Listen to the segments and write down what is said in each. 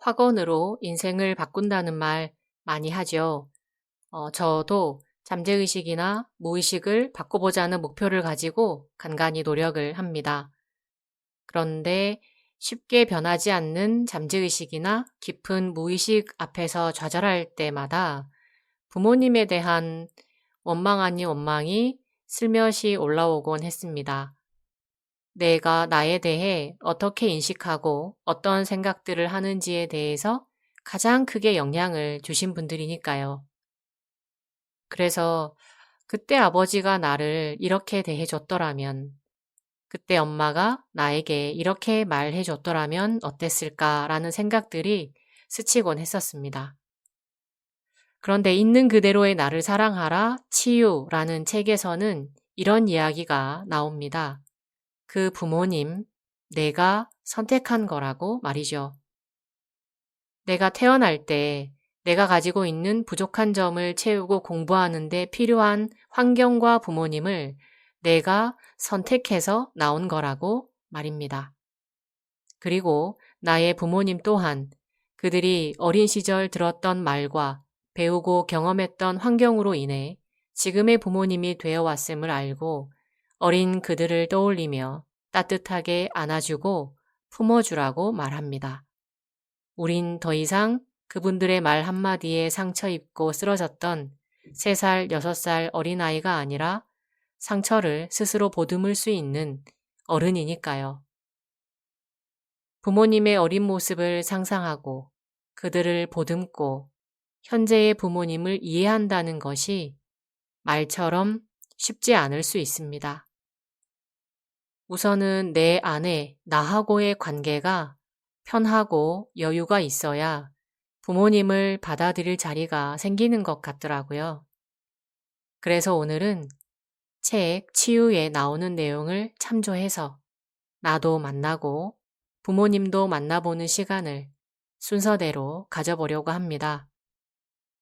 학원으로 인생을 바꾼다는 말 많이 하죠. 저도 잠재의식이나 무의식을 바꿔보자는 목표를 가지고 간간히 노력을 합니다. 그런데 쉽게 변하지 않는 잠재의식이나 깊은 무의식 앞에서 좌절할 때마다 부모님에 대한 원망 아닌 원망이 슬며시 올라오곤 했습니다. 내가 나에 대해 어떻게 인식하고 어떤 생각들을 하는지에 대해서 가장 크게 영향을 주신 분들이니까요. 그래서 그때 아버지가 나를 이렇게 대해줬더라면, 그때 엄마가 나에게 이렇게 말해줬더라면 어땠을까라는 생각들이 스치곤 했었습니다. 그런데 있는 그대로의 나를 사랑하라 치유라는 책에서는 이런 이야기가 나옵니다. 그 부모님, 내가 선택한 거라고 말이죠. 내가 태어날 때 내가 가지고 있는 부족한 점을 채우고 공부하는 데 필요한 환경과 부모님을 내가 선택해서 나온 거라고 말입니다. 그리고 나의 부모님 또한 그들이 어린 시절 들었던 말과 배우고 경험했던 환경으로 인해 지금의 부모님이 되어 왔음을 알고 어린 그들을 떠올리며 따뜻하게 안아주고 품어주라고 말합니다. 우린 더 이상 그분들의 말 한마디에 상처 입고 쓰러졌던 3살, 6살 어린아이가 아니라 상처를 스스로 보듬을 수 있는 어른이니까요. 부모님의 어린 모습을 상상하고 그들을 보듬고 현재의 부모님을 이해한다는 것이 말처럼 쉽지 않을 수 있습니다. 우선은 내 안에 나하고의 관계가 편하고 여유가 있어야 부모님을 받아들일 자리가 생기는 것 같더라고요. 그래서 오늘은 책 치유에 나오는 내용을 참조해서 나도 만나고 부모님도 만나보는 시간을 순서대로 가져보려고 합니다.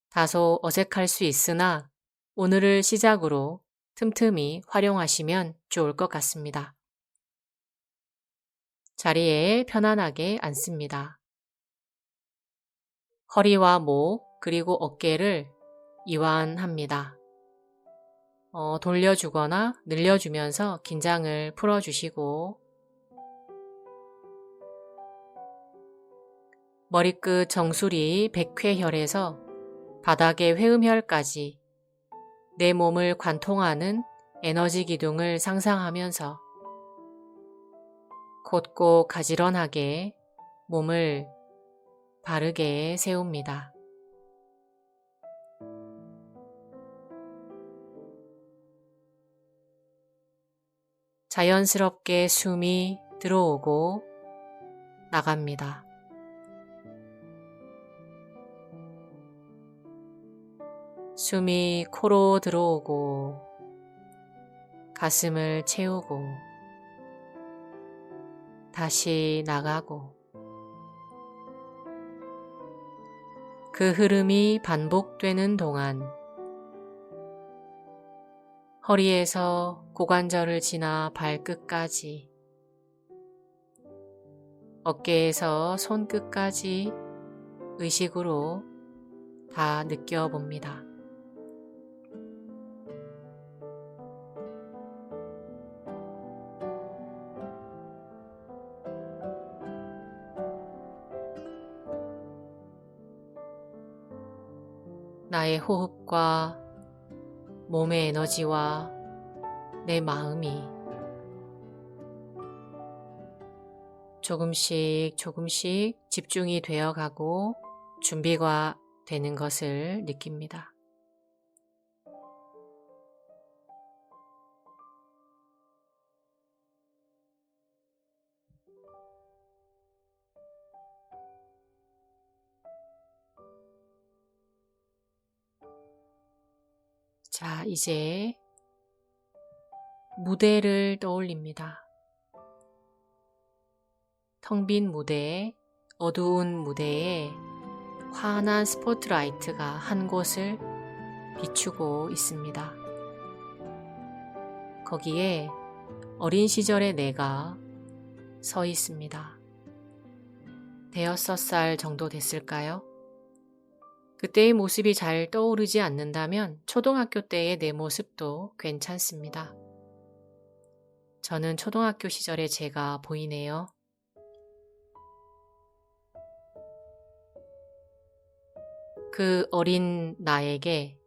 다소 어색할 수 있으나 오늘을 시작으로 틈틈이 활용하시면 좋을 것 같습니다. 자리에 편안하게 앉습니다. 허리와 목 그리고 어깨를 이완합니다. 돌려주거나 늘려주면서 긴장을 풀어주시고 머리끝 정수리 백회혈에서 바닥의 회음혈까지 내 몸을 관통하는 에너지 기둥을 상상하면서 곧고 가지런하게 몸을 바르게 세웁니다. 자연스럽게 숨이 들어오고 나갑니다. 숨이 코로 들어오고 가슴을 채우고 다시 나가고 그 흐름이 반복되는 동안 허리에서 고관절을 지나 발끝까지 어깨에서 손끝까지 의식으로 다 느껴봅니다. 나의 호흡과 몸의 에너지와 내 마음이 조금씩 조금씩 집중이 되어 가고 준비가 되는 것을 느낍니다. 자, 이제 무대를 떠올립니다. 텅 빈 무대, 어두운 무대에 환한 스포트라이트가 한 곳을 비추고 있습니다. 거기에 어린 시절의 내가 서 있습니다. 5살 정도 됐을까요? 그때의 모습이 잘 떠오르지 않는다면 초등학교 때의 내 모습도 괜찮습니다. 저는 초등학교 시절의 제가 보이네요. 그 어린 나에게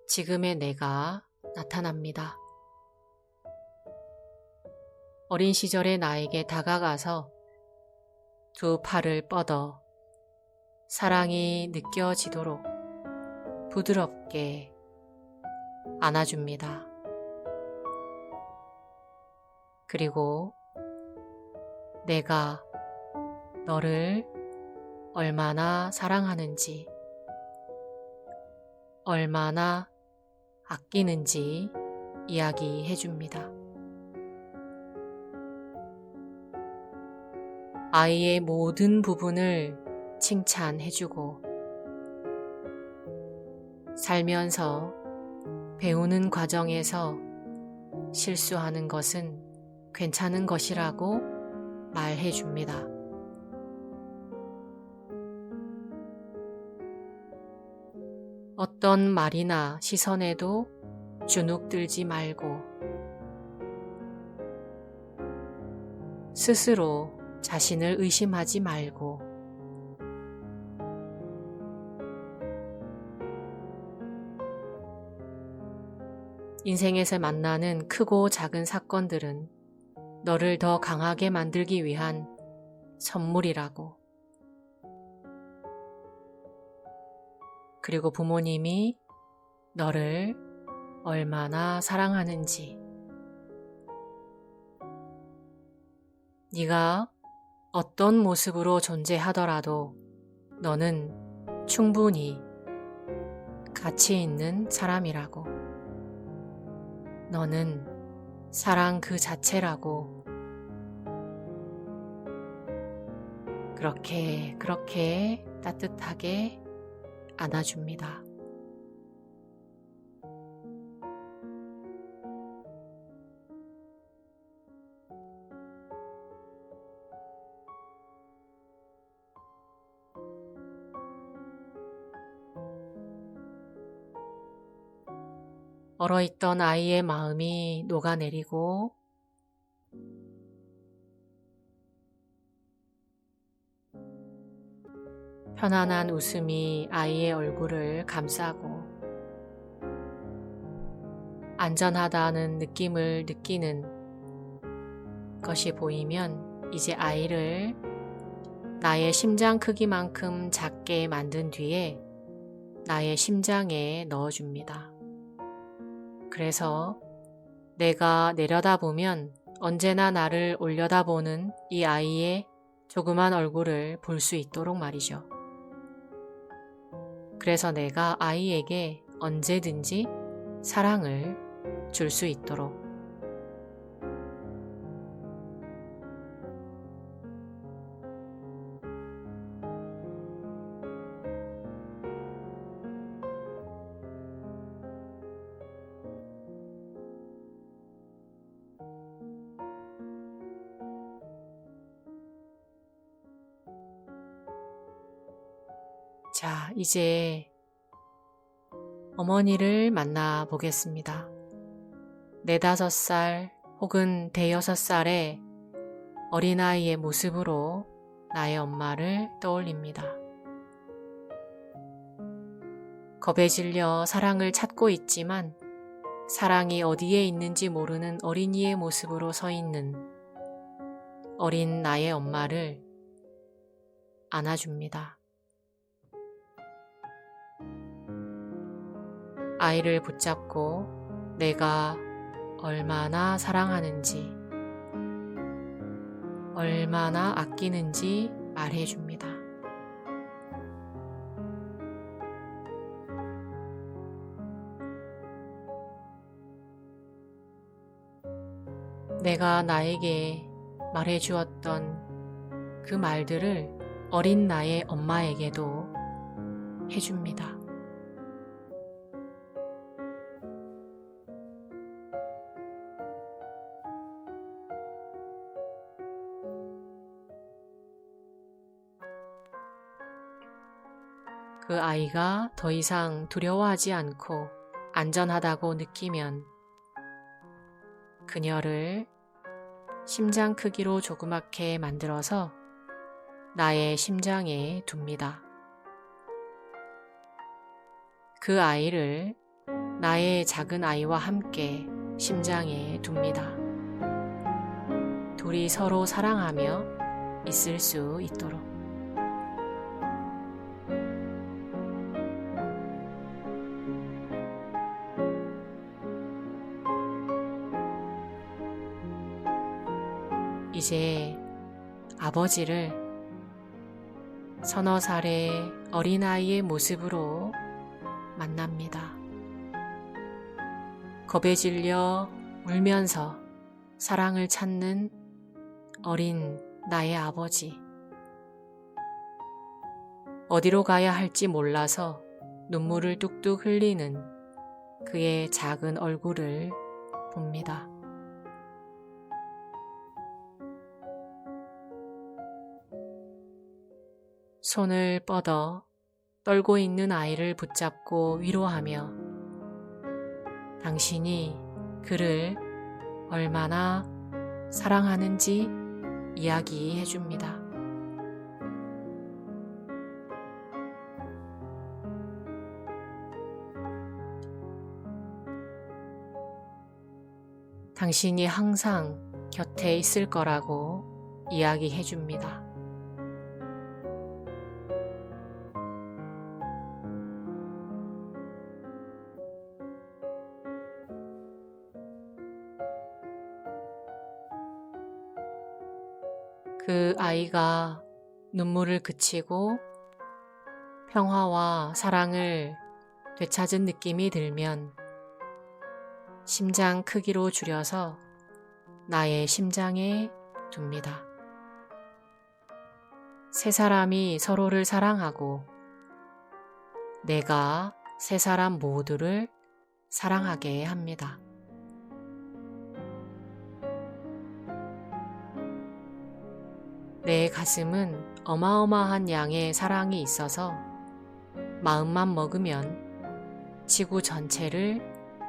지금의 내가 나타납니다. 어린 시절의 나에게 다가가서 두 팔을 뻗어 사랑이 느껴지도록 부드럽게 안아줍니다. 그리고 내가 너를 얼마나 사랑하는지, 얼마나 아끼는지 이야기해 줍니다. 아이의 모든 부분을 칭찬해 주고 살면서 배우는 과정에서 실수하는 것은 괜찮은 것이라고 말해 줍니다. 어떤 말이나 시선에도 주눅들지 말고 스스로 자신을 의심하지 말고 인생에서 만나는 크고 작은 사건들은 너를 더 강하게 만들기 위한 선물이라고. 그리고 부모님이 너를 얼마나 사랑하는지, 네가 어떤 모습으로 존재하더라도 너는 충분히 가치 있는 사람이라고. 너는 사랑 그 자체라고. 그렇게 따뜻하게 안아줍니다. 얼어있던 아이의 마음이 녹아내리고 편안한 웃음이 아이의 얼굴을 감싸고 안전하다는 느낌을 느끼는 것이 보이면 이제 아이를 나의 심장 크기만큼 작게 만든 뒤에 나의 심장에 넣어줍니다. 그래서 내가 내려다보면 언제나 나를 올려다보는 이 아이의 조그만 얼굴을 볼 수 있도록 말이죠. 그래서 내가 아이에게 언제든지 사랑을 줄 수 있도록. 자, 이제 어머니를 만나 보겠습니다. 4~5살 혹은 5~6살의 어린아이의 모습으로 나의 엄마를 떠올립니다. 겁에 질려 사랑을 찾고 있지만 사랑이 어디에 있는지 모르는 어린이의 모습으로 서 있는 어린 나의 엄마를 안아줍니다. 아이를 붙잡고 내가 얼마나 사랑하는지, 얼마나 아끼는지 말해줍니다. 내가 나에게 말해주었던 그 말들을 어린 나의 엄마에게도 해줍니다. 그 아이가 더 이상 두려워하지 않고 안전하다고 느끼면 그녀를 심장 크기로 조그맣게 만들어서 나의 심장에 둡니다. 그 아이를 나의 작은 아이와 함께 심장에 둡니다. 둘이 서로 사랑하며 있을 수 있도록. 이제 아버지를 서너 살의 어린아이의 모습으로 만납니다. 겁에 질려 울면서 사랑을 찾는 어린 나의 아버지. 어디로 가야 할지 몰라서 눈물을 뚝뚝 흘리는 그의 작은 얼굴을 봅니다. 손을 뻗어 떨고 있는 아이를 붙잡고 위로하며 당신이 그를 얼마나 사랑하는지 이야기해 줍니다. 당신이 항상 곁에 있을 거라고 이야기해 줍니다. 그 아이가 눈물을 그치고 평화와 사랑을 되찾은 느낌이 들면 심장 크기로 줄여서 나의 심장에 둡니다. 세 사람이 서로를 사랑하고 내가 세 사람 모두를 사랑하게 합니다. 내 가슴은 어마어마한 양의 사랑이 있어서 마음만 먹으면 지구 전체를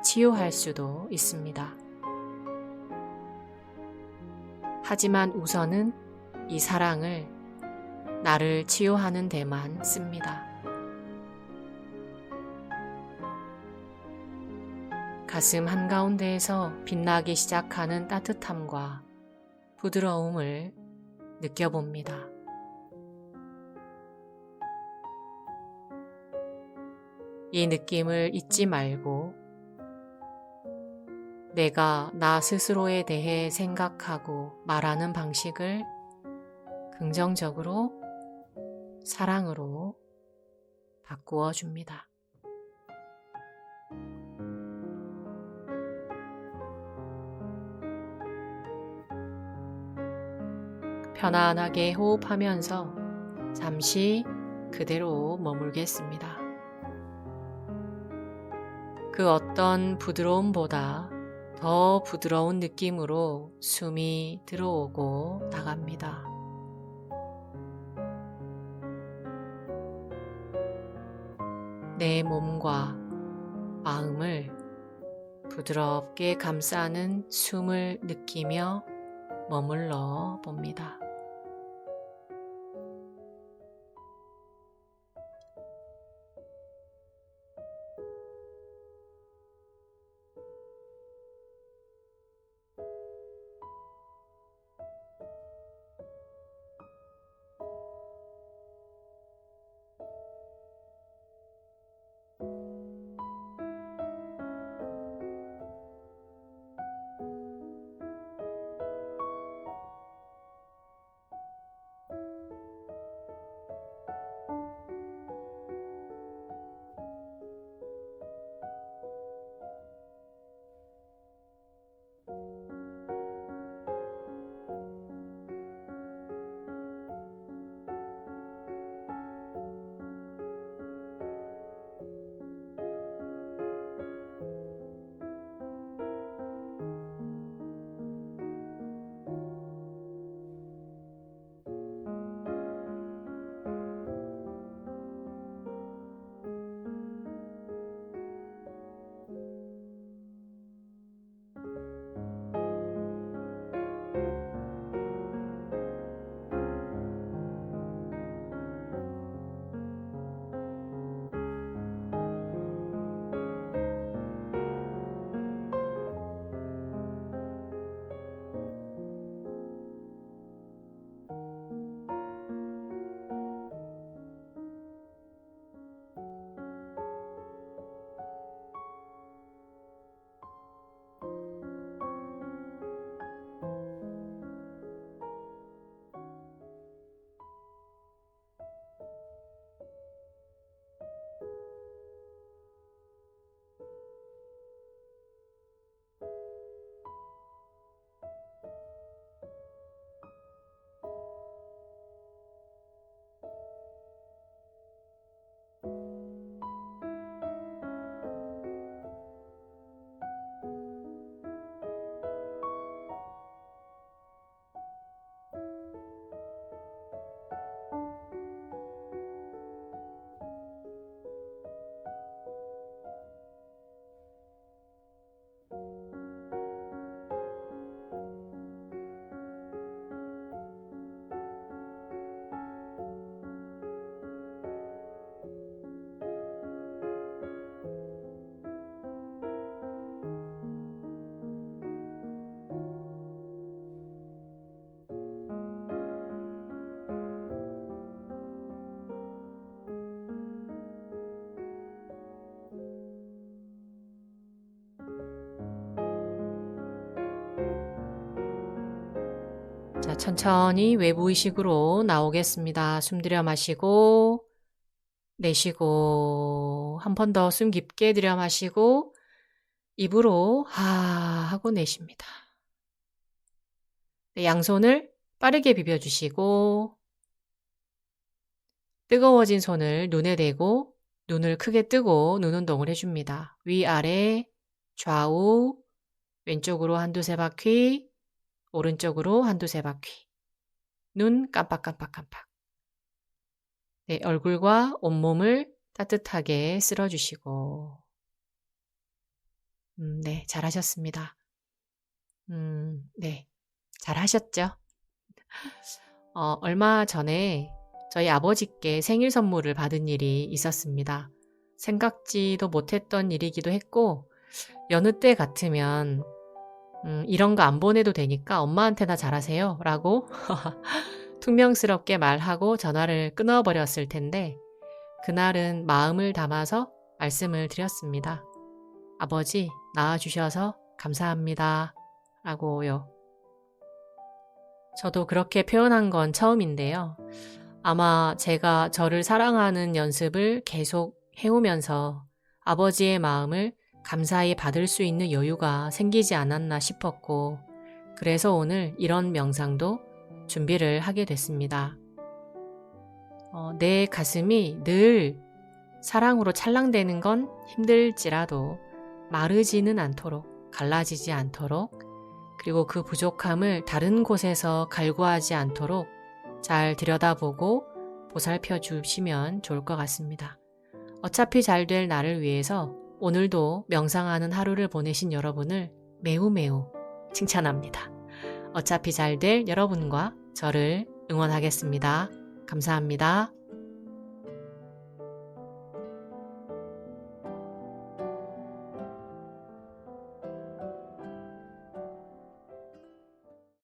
치유할 수도 있습니다. 하지만 우선은 이 사랑을 나를 치유하는 데만 씁니다. 가슴 한가운데에서 빛나기 시작하는 따뜻함과 부드러움을 느껴봅니다. 이 느낌을 잊지 말고 내가 나 스스로에 대해 생각하고 말하는 방식을 긍정적으로 사랑으로 바꾸어 줍니다. 편안하게 호흡하면서 잠시 그대로 머물겠습니다. 그 어떤 부드러움보다 더 부드러운 느낌으로 숨이 들어오고 나갑니다. 내 몸과 마음을 부드럽게 감싸는 숨을 느끼며 머물러 봅니다. 자, 천천히 외부의식으로 나오겠습니다. 숨 들여 마시고 내쉬고 한 번 더 숨 깊게 들여 마시고 입으로 하 하고 내쉽니다. 네, 양손을 빠르게 비벼주시고 뜨거워진 손을 눈에 대고 눈을 크게 뜨고 눈 운동을 해줍니다. 위아래 좌우 왼쪽으로 한두세 바퀴 오른쪽으로 한두세 바퀴 눈 깜빡깜빡깜빡. 네, 얼굴과 온몸을 따뜻하게 쓸어주시고 네, 잘하셨습니다. 네, 잘하셨죠? 얼마 전에 저희 아버지께 생일 선물을 받은 일이 있었습니다. 생각지도 못했던 일이기도 했고 여느 때 같으면 이런 거 안 보내도 되니까 엄마한테나 잘하세요 라고 퉁명스럽게 말하고 전화를 끊어버렸을 텐데 그날은 마음을 담아서 말씀을 드렸습니다. 아버지 낳아주셔서 감사합니다 라고요. 저도 그렇게 표현한 건 처음인데요. 아마 제가 저를 사랑하는 연습을 계속 해오면서 아버지의 마음을 감사히 받을 수 있는 여유가 생기지 않았나 싶었고 그래서 오늘 이런 명상도 준비를 하게 됐습니다. 내 가슴이 늘 사랑으로 찰랑대는 건 힘들지라도 마르지는 않도록 갈라지지 않도록 그리고 그 부족함을 다른 곳에서 갈구하지 않도록 잘 들여다보고 보살펴 주시면 좋을 것 같습니다. 어차피 잘 될 나를 위해서 오늘도 명상하는 하루를 보내신 여러분을 매우 칭찬합니다. 어차피 잘 될 여러분과 저를 응원하겠습니다. 감사합니다.